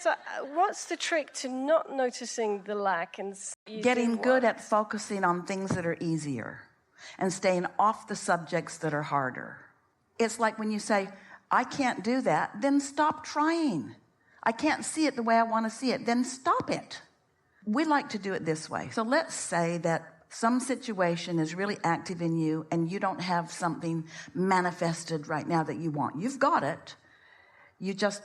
So what's the trick to not noticing the lack and getting good at focusing on things that are easier and staying off the subjects that are harder? It's like when you say, I can't do that, then stop trying. I can't see it the way I want to see it, then stop it. We like to do it this way. So let's say that some situation is really active in you and you don't have something manifested right now that you want. You've got it. You just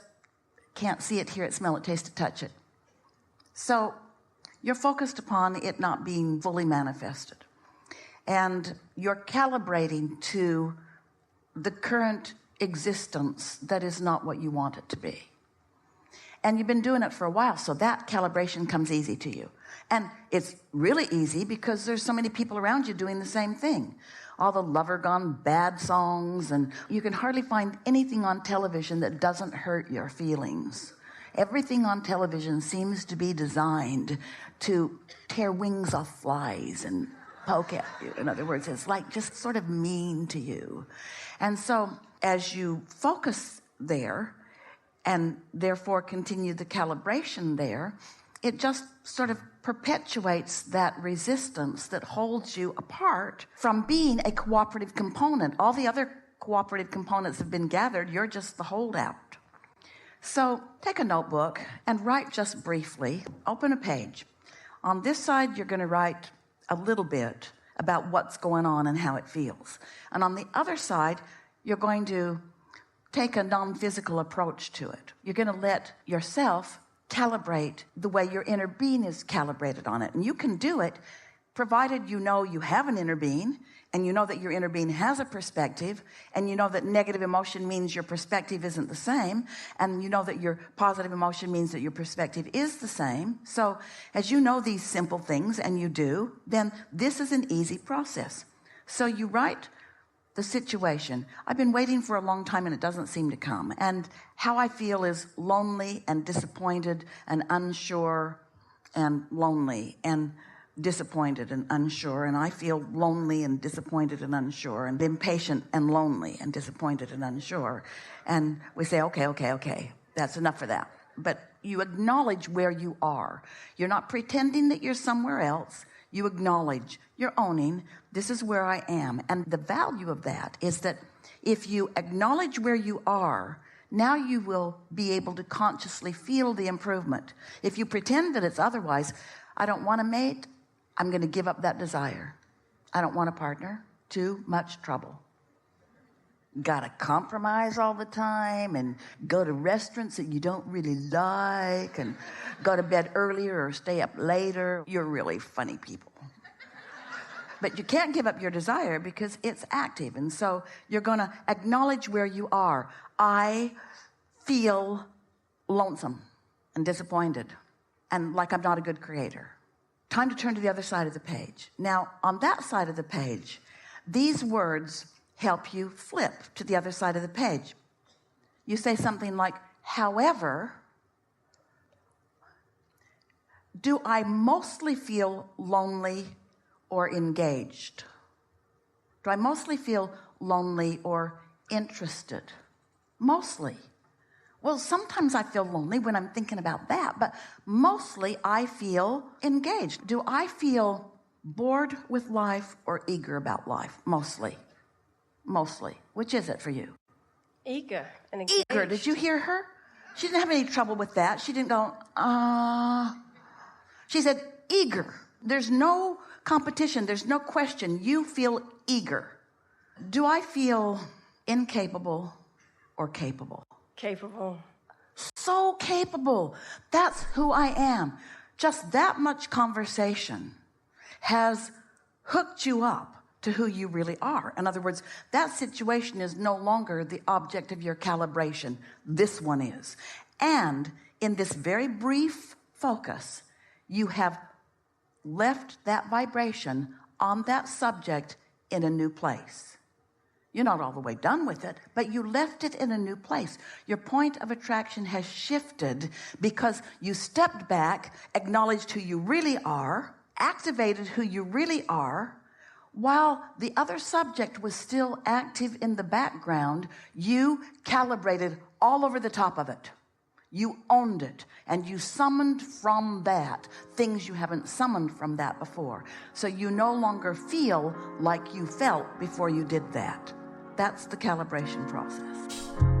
can't see it, hear it, smell it, taste it, touch it. So you're focused upon it not being fully manifested. And you're calibrating to the current existence that is not what you want it to be. And you've been doing it for a while, so that calibration comes easy to you. And it's really easy because there's so many people around you doing the same thing. All the lover gone bad songs, and you can hardly find anything on television that doesn't hurt your feelings. Everything on television seems to be designed to tear wings off flies and poke at you. In other words, it's like just sort of mean to you. And so as you focus there and therefore continue the calibration there, it just sort of perpetuates that resistance that holds you apart from being a cooperative component. All the other cooperative components have been gathered. You're just the holdout. So take a notebook and write just briefly. Open a page. On this side, you're going to write a little bit about what's going on and how it feels. And on the other side, you're going to take a non-physical approach to it. You're going to let yourself calibrate the way your inner being is calibrated on it. And you can do it provided you know you have an inner being, and you know that your inner being has a perspective, and you know that negative emotion means your perspective isn't the same, and you know that your positive emotion means that your perspective is the same. So as you know these simple things, and you do, then this is an easy process. So you write the situation. I've been waiting for a long time and it doesn't seem to come. And how I feel is lonely and disappointed and unsure and lonely and disappointed and unsure. And I feel lonely and disappointed and unsure and impatient and lonely and disappointed and unsure. And we say, okay, that's enough for that. But you acknowledge where you are. You're not pretending that you're somewhere else. You acknowledge, you're owning, this is where I am. And the value of that is that if you acknowledge where you are, now you will be able to consciously feel the improvement. If you pretend that it's otherwise, I don't want a mate, I'm going to give up that desire. I don't want a partner, too much trouble. Got to compromise all the time and go to restaurants that you don't really like and go to bed earlier or stay up later. You're really funny people. But you can't give up your desire because it's active. And so you're going to acknowledge where you are. I feel lonesome and disappointed and like I'm not a good creator. Time to turn to the other side of the page. Now, on that side of the page, these words help you flip to the other side of the page. You say something like, however, do I mostly feel lonely or engaged? Do I mostly feel lonely or interested? Mostly. Well, sometimes I feel lonely when I'm thinking about that, but mostly I feel engaged. Do I feel bored with life or eager about life? Mostly. Which is it for you? Eager and engaged. Eager. Did you hear her? She didn't have any trouble with that. She didn't go, She said, eager. There's no competition. There's no question. You feel eager. Do I feel incapable or capable? Capable. So capable. That's who I am. Just that much conversation has hooked you up to who you really are. In other words, that situation is no longer the object of your calibration. This one is. And in this very brief focus, you have left that vibration on that subject in a new place. You're not all the way done with it, but you left it in a new place. Your point of attraction has shifted because you stepped back, acknowledged who you really are, activated who you really are. While the other subject was still active in the background, you calibrated all over the top of it. You owned it, and you summoned from that things you haven't summoned from that before. So you no longer feel like you felt before you did that. That's the calibration process.